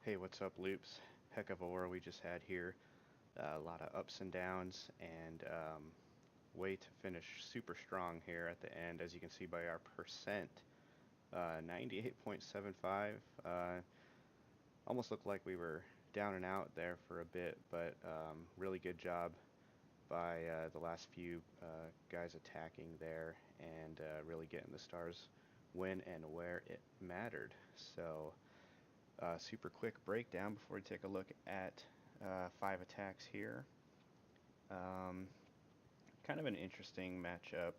Hey, what's up, Loops? Heck of a war we just had here. A lot of ups and downs, and way to finish super strong here at the end, as you can see by our percent. 98.75. Almost looked like we were down and out there for a bit, but really good job by the last few guys attacking there and really getting the stars when and where it mattered. So, super quick breakdown before we take a look at 5 attacks here. Um, Kind of an interesting matchup.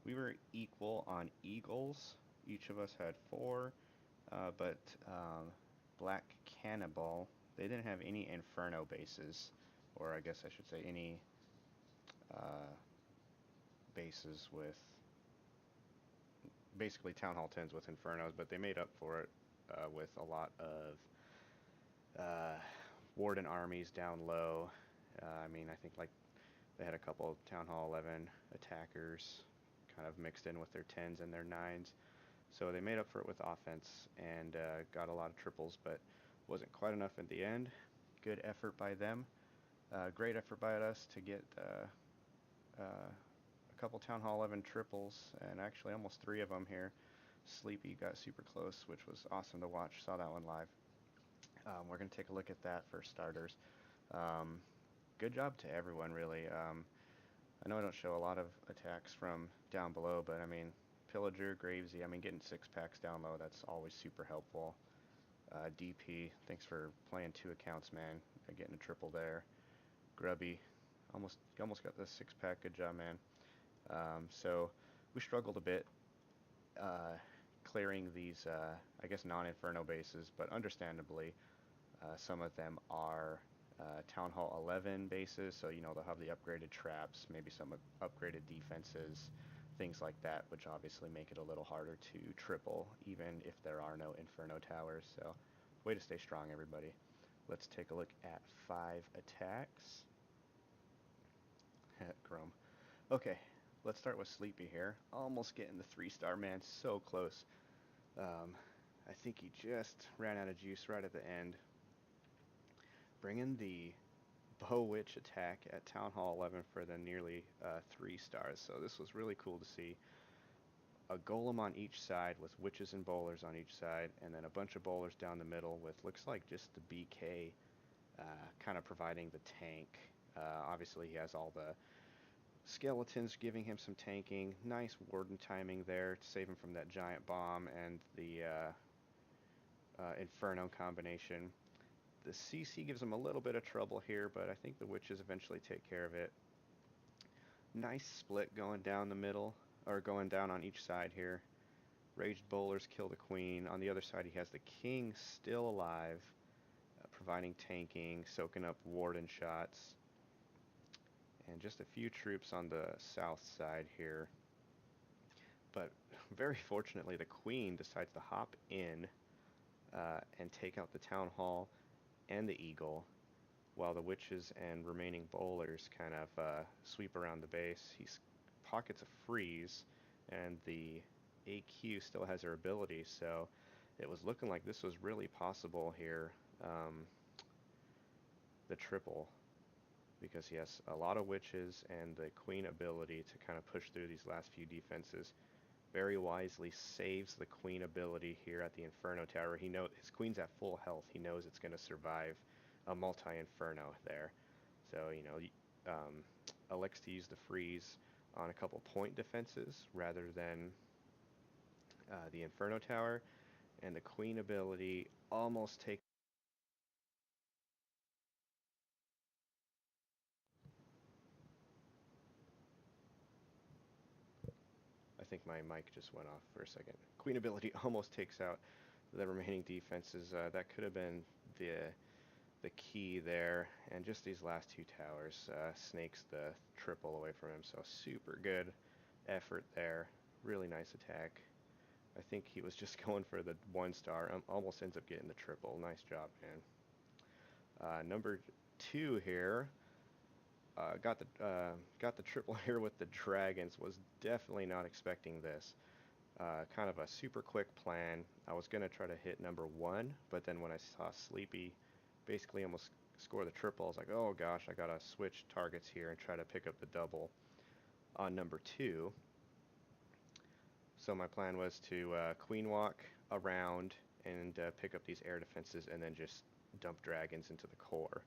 We were equal on Eagles. Each of us had four, but Black Kanibal, they didn't have any Inferno bases, or I guess I should say any uh, bases with basically Town Hall 10s with Infernos, but they made up for it with a lot of uh, Warden armies down low. I mean, I think like they had a couple of Town Hall 11 attackers kind of mixed in with their 10s and their 9s. So they made up for it with offense and got a lot of triples, but wasn't quite enough in the end. Good effort by them. Great effort by us to get a couple Town Hall 11 triples, and actually almost three of them here. Sleepy got super close, which was awesome to watch. Saw that one live. We're going to take a look at that for starters. Um, Good job to everyone, really. I know I don't show a lot of attacks from down below, but I mean, Pillager, Gravesy, I mean, getting 6 packs down low, that's always super helpful. DP, thanks for playing 2 accounts, man. Getting a triple there. Grubby, you almost got the 6 pack. Good job, man. So we struggled a bit clearing these, I guess, non-Inferno bases, but understandably, some of them are Town Hall 11 bases, so they'll have the upgraded traps, maybe some upgraded defenses, things like that, which obviously make it a little harder to triple, even if there are no Inferno towers. So, way to stay strong, everybody. Let's take a look at 5 attacks. Chrome. Okay, let's start with Sleepy here. Almost getting the 3-star, man. So close. I think he just ran out of juice right at the end. Bringing the Bow Witch attack at Town Hall 11 for the nearly 3 stars. So this was really cool to see. A golem on each side with witches and bowlers on each side, and then a bunch of bowlers down the middle with looks like just the BK kind of providing the tank. Obviously, he has all the skeletons giving him some tanking. Nice warden timing there to save him from that giant bomb and the Inferno combination. The CC gives him a little bit of trouble here, but I think the witches eventually take care of it. Nice split going down the middle, or going down on each side here. Raged bowlers kill the queen. On the other side, he has the king still alive, providing tanking, soaking up warden shots. And just a few troops on the south side here. But very fortunately, the queen decides to hop in and take out the town hall and the eagle, while the witches and remaining bowlers kind of sweep around the base. He pockets a freeze, and the AQ still has her ability, so it was looking like this was really possible here, the triple, because he has a lot of witches and the queen ability to kind of push through these last few defenses. Very wisely saves the queen ability here at the Inferno Tower. He knows his queen's at full health. He knows it's going to survive a multi-Inferno there. So, elects to use the freeze on a couple point defenses rather than the Inferno Tower. And the queen ability almost takes. I think my mic just went off for a second. Queen ability almost takes out the remaining defenses. That could have been the key there, and just these last 2 towers snakes the triple away from him. So super good effort there. Really nice attack. I think he was just going for the 1 star. Almost ends up getting the triple. Nice job, man. Number 2 here. Got the triple here with the dragons. Was definitely not expecting this. Kind of a super quick plan. I was going to try to hit number 1, but then when I saw Sleepy basically almost score the triple, I was like, oh gosh, I got to switch targets here and try to pick up the double on number 2. So my plan was to queen walk around and pick up these air defenses and then just dump dragons into the core.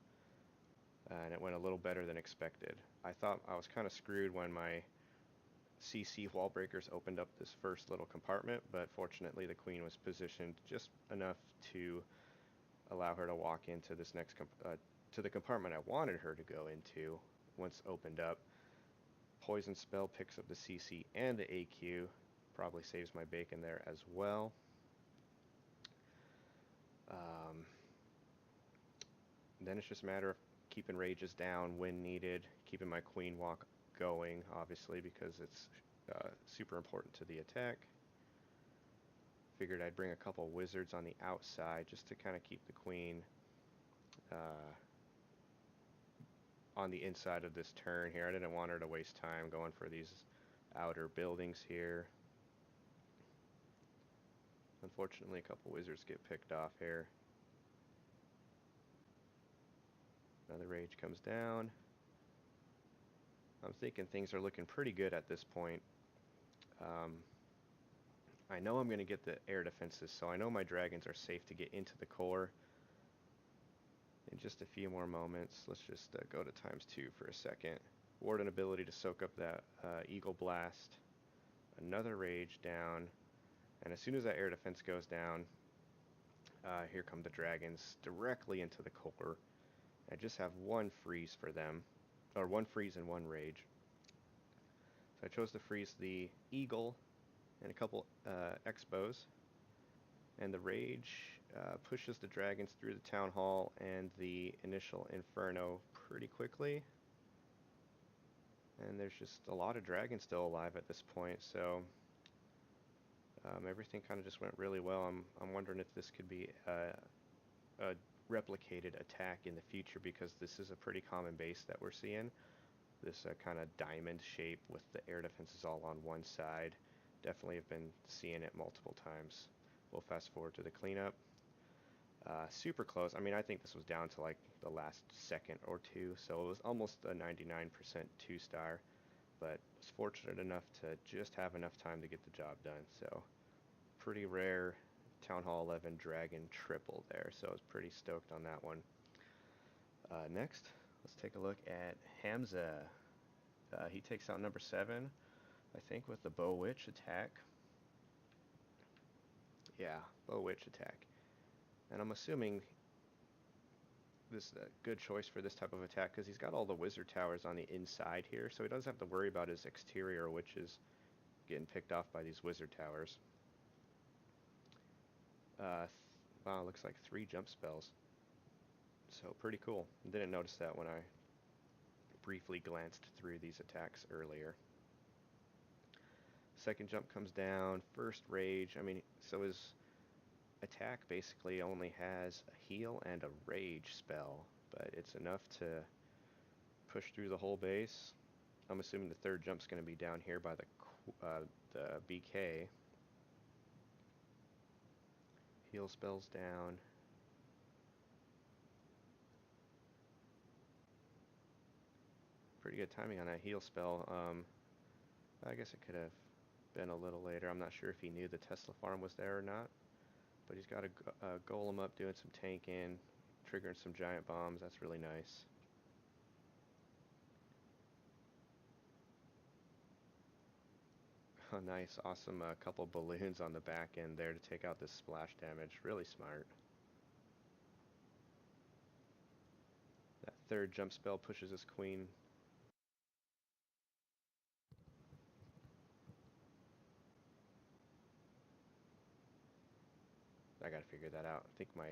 And it went a little better than expected. I thought I was kind of screwed when my CC wall breakers opened up this first little compartment, but fortunately the queen was positioned just enough to allow her to walk into this next to the compartment I wanted her to go into once opened up. Poison spell picks up the CC and the AQ, probably saves my bacon there as well. Then it's just a matter of keeping rages down when needed, keeping my queen walk going, obviously, because it's super important to the attack. Figured I'd bring a couple wizards on the outside just to kind of keep the queen on the inside of this turn here. I didn't want her to waste time going for these outer buildings here. Unfortunately, a couple wizards get picked off here. Another rage comes down. I'm thinking things are looking pretty good at this point. I know I'm going to get the air defenses, so I know my dragons are safe to get into the core. In just a few more moments, let's just go to ×2 for a second. Warden ability to soak up that Eagle Blast. Another rage down. And as soon as that air defense goes down, here come the dragons directly into the core. I just have one freeze for them, or one freeze and one rage. So I chose to freeze the Eagle and a couple Expos, and the rage pushes the dragons through the town hall and the initial inferno pretty quickly. And there's just a lot of dragons still alive at this point, so everything kind of just went really well. I'm wondering if this could be a replicated attack in the future, because this is a pretty common base that we're seeing. This kind of diamond shape with the air defenses all on one side. Definitely have been seeing it multiple times. We'll fast forward to the cleanup. Super close. I mean, I think this was down to like the last second or two, so it was almost a 99% 2-star, but was fortunate enough to just have enough time to get the job done. So pretty rare Town Hall 11 Dragon triple there, so I was pretty stoked on that one. Next, let's take a look at HamZa. He takes out number 7, I think, with the Bow Witch attack. Yeah, Bow Witch attack. And I'm assuming this is a good choice for this type of attack because he's got all the wizard towers on the inside here, so he doesn't have to worry about his exterior witches getting picked off by these wizard towers. Wow, looks like 3 jump spells. So pretty cool. Didn't notice that when I briefly glanced through these attacks earlier. Second jump comes down, first rage. I mean, so his attack basically only has a heal and a rage spell, but it's enough to push through the whole base. I'm assuming the third jump's going to be down here by the BK. Heal spells down. Pretty good timing on that heal spell. I guess it could have been a little later. I'm not sure if he knew the Tesla farm was there or not. But he's got a golem up doing some tanking, triggering some giant bombs. That's really nice. Oh, nice, awesome. Couple balloons on the back end there to take out this splash damage. Really smart. That third jump spell pushes his queen. I gotta figure that out. I think my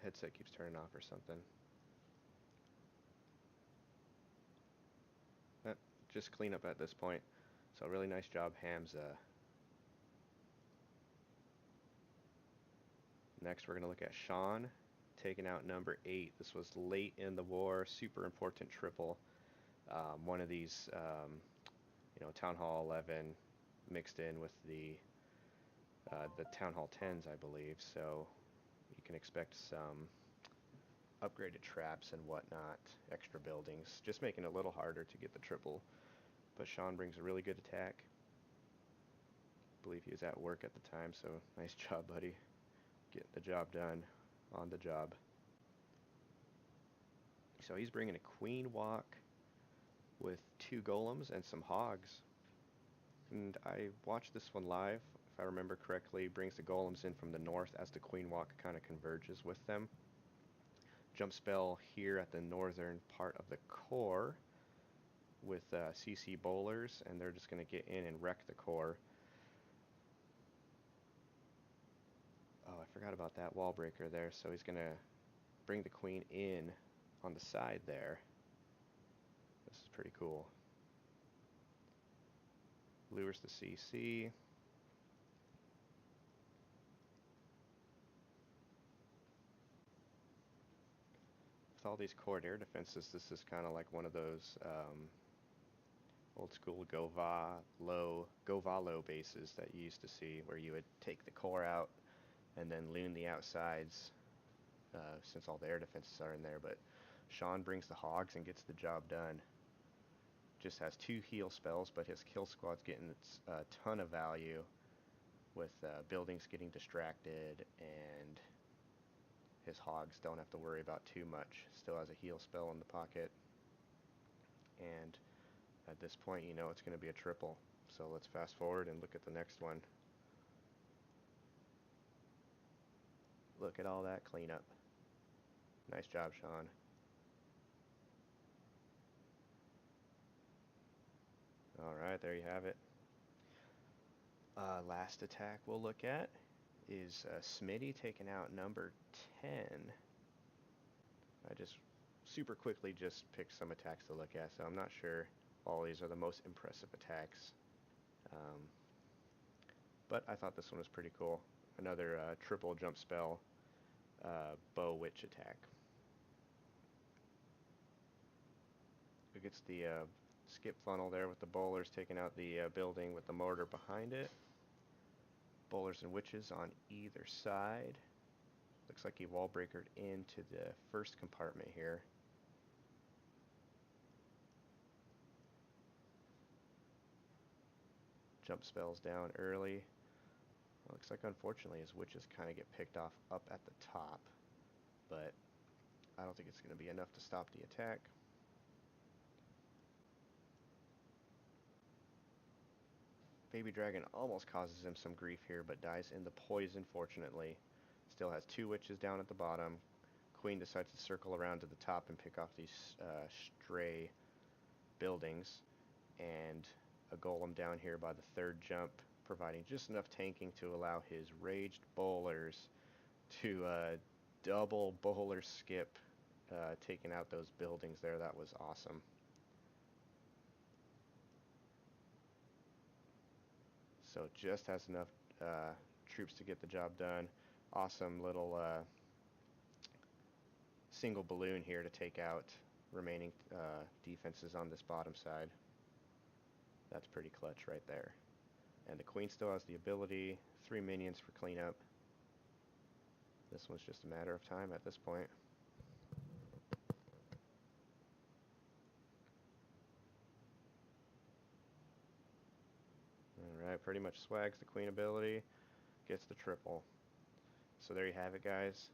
headset keeps turning off or something. Just clean up at this point. So really nice job, HamZa. Next, we're going to look at Shaun taking out number 8. This was late in the war, super important triple. One of these, Town Hall 11 mixed in with the the Town Hall 10s, I believe, so you can expect some upgraded traps and whatnot, extra buildings, just making it a little harder to get the triple. But Shaun brings a really good attack. I believe he was at work at the time, so nice job, buddy. Getting the job done on the job. So he's bringing a queen walk with 2 golems and some hogs. And I watched this one live, if I remember correctly. Brings the golems in from the north as the queen walk kind of converges with them. Jump spell here at the northern part of the core with CC bowlers, and they're just going to get in and wreck the core. Oh, I forgot about that wall breaker there, so he's going to bring the queen in on the side there. This is pretty cool. Lures the CC. With all these core air defenses, this is kind of like one of those old school Go-Va-Lo bases that you used to see, where you would take the core out and then loon the outsides, since all the air defenses are in there. But Shaun brings the hogs and gets the job done. Just has 2 heal spells, but his kill squad's getting a ton of value with buildings getting distracted, and his hogs don't have to worry about too much. Still has a heal spell in the pocket, and at this point you know it's going to be a triple. So let's fast forward and look at the next one. Look at all that cleanup. Nice job, Shaun. Alright, there you have it. Last attack we'll look at is Smitty taking out number 10. I just super quickly just picked some attacks to look at, so I'm not sure all these are the most impressive attacks. But I thought this one was pretty cool. Another triple jump spell bow witch attack. It gets the skip funnel there with the bowlers taking out the building with the mortar behind it. Bowlers and witches on either side. Looks like he wall breakered into the first compartment here. Jump spells down early. Looks like unfortunately his witches kind of get picked off up at the top, but I don't think it's going to be enough to stop the attack. Baby Dragon almost causes him some grief here, but dies in the poison, fortunately. Still has 2 witches down at the bottom. Queen decides to circle around to the top and pick off these stray buildings. And a golem down here by the 3rd jump, providing just enough tanking to allow his raged bowlers to double bowler skip, taking out those buildings there. That was awesome. So just has enough troops to get the job done. Awesome little single balloon here to take out remaining defenses on this bottom side. That's pretty clutch right there. And the queen still has the ability, 3 minions for cleanup. This one's just a matter of time at this point. Alright, pretty much swags the queen ability, gets the triple. So there you have it, guys.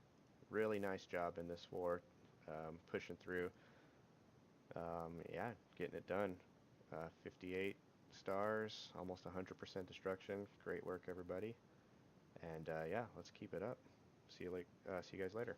Really nice job in this war, pushing through. Yeah, getting it done. 58 stars, almost 100% destruction. Great work, everybody. And yeah, let's keep it up. See you guys later.